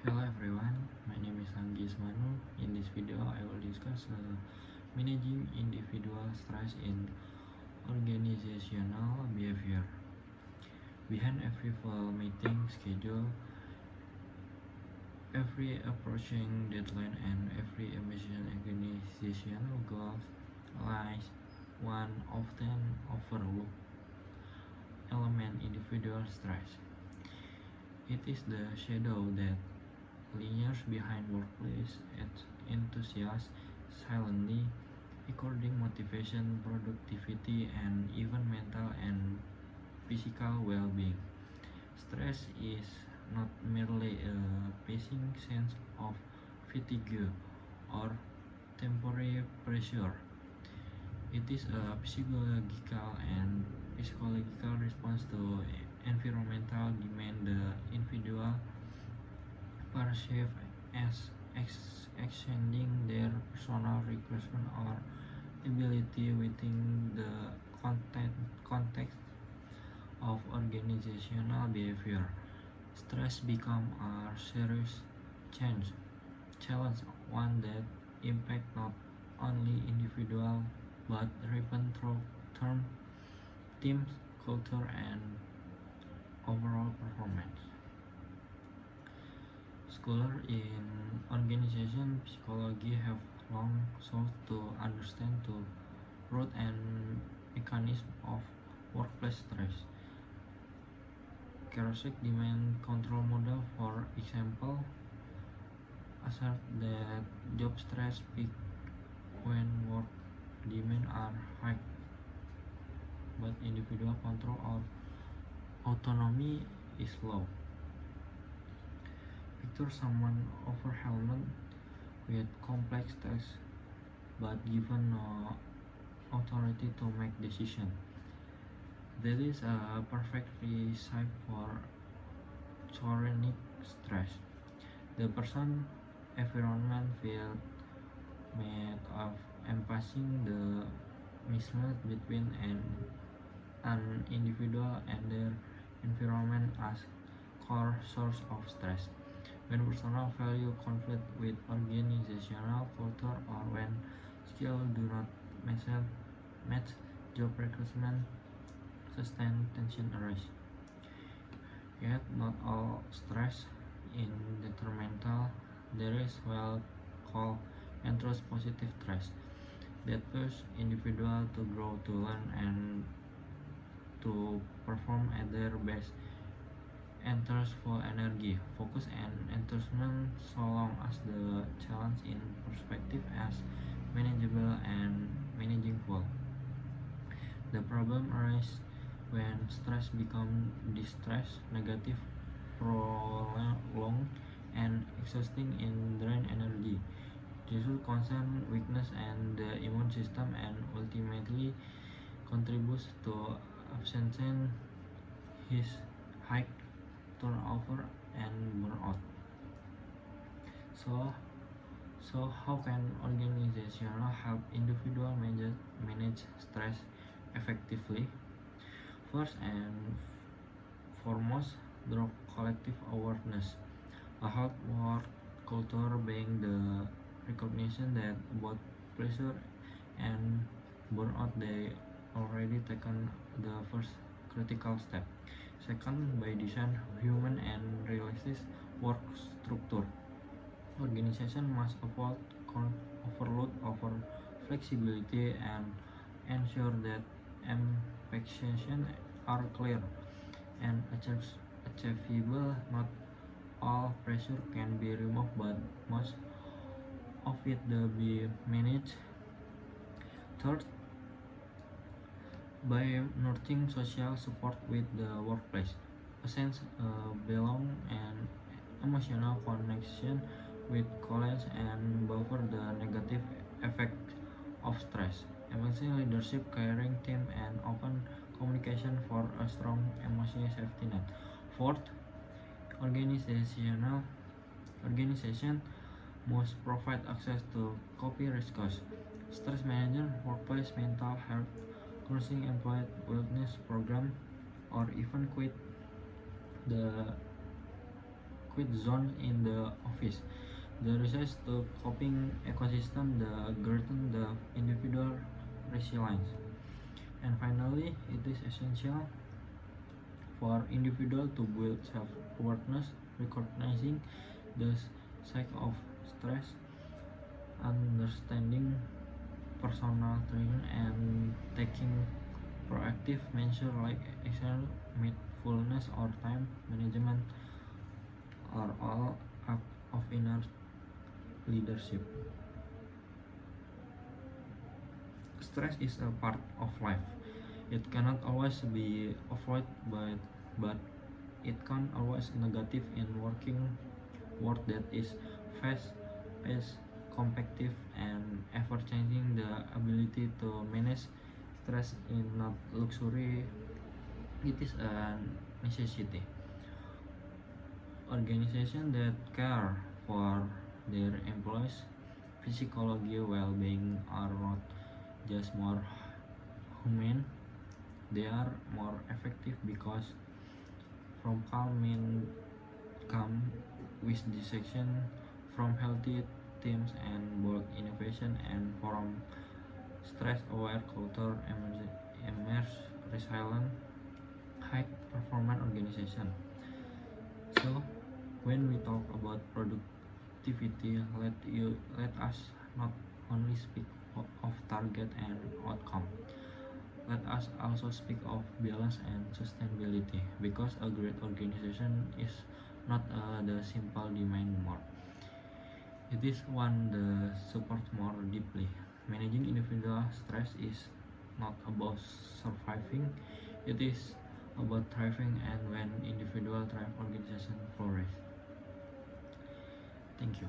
Hello everyone, my name is Anggis Manu. In this video, I will discuss managing individual stress in organizational behavior. Behind every full meeting schedule, every approaching deadline, and every ambitious organizational goal lies one often overlooked element: individual stress. It is the shadow that lingers behind workplace enthusiasts, silently recording motivation, productivity, and even mental and physical well-being. Stress is not merely a passing sense of fatigue or temporary pressure. It is a psychological response to environmental demand the individual perceive as extending their personal recreation or ability within the context of organizational behavior. Stress become a serious challenge, one that impact not only individual but even through term teams, culture, and overall performance. Scholars in organization psychology have long sought to understand the root and mechanism of workplace stress. Kerosek demand control model, for example, assert that job stress peak when work demand are high, but individual control or autonomy is low. Picture someone overwhelmed with complex tasks but given no authority to make decisions. That is a perfect recipe for chronic stress. The person environment feel made of empathizing the mismatch between an individual and their environment as core source of stress. When personal value conflict with organizational culture or when skills do not match job requirements, sustained tension arise. Yet not all stress is detrimental. There is what called entrust positive stress that push individual to grow, to learn, and to perform at their best. Enters full energy, focus, and enthusiasm, so long as the challenge in perspective as manageable and meaningful. The problem arises when stress becomes distress, negative, prolonged, and exhausting in drain energy. This will concern weakness and the immune system and ultimately contributes to absence, his high turnover, and burnout. So, so how can organizational help individual manage stress effectively? First and foremost, through collective awareness. A health work culture being the recognition that both pressure and burnout they already taken the first critical step. Second, by design, human and realistic work structure. Organization must avoid overload over flexibility and ensure that expectations are clear and achievable. Not all pressure can be removed, but most of it will be managed. Third, by nurturing social support with the workplace, a sense of belong and emotional connection with colleagues and buffer the negative effect of stress. Emotional leadership, caring team, and open communication for a strong emotional safety net. Fourth, organization must provide access to copy resources, stress management, workplace mental health, counseling, employee wellness program, or even the profit zone in the office. The research to coping ecosystem, the greaten the individual resilience. And finally, it is essential for individual to build self-awareness, recognizing the cycle of stress, understanding personal training, and taking proactive measures like exercise, mindfulness, or time management are all acts of inner leadership. Stress is a part of life. It cannot always be avoided, but it can always negative in working world that is fast-paced, competitive, and ever-changing. The ability to manage stress is not luxury; it is a necessity. Organizations that care for their employees' physiological well-being are not just more humane; they are more effective because from calm come with dissection, from healthy teams and bold innovation, and from stress-aware culture emerge resilient, high-performance organization. So, when we talk about productivity, let us not only speak of target and outcome. Let us also speak of balance and sustainability, because a great organization is not the simple demand more. It is one that supports more deeply. Managing individual stress is not about surviving, it is about thriving, and when individual thrive, organization flourish. Thank you.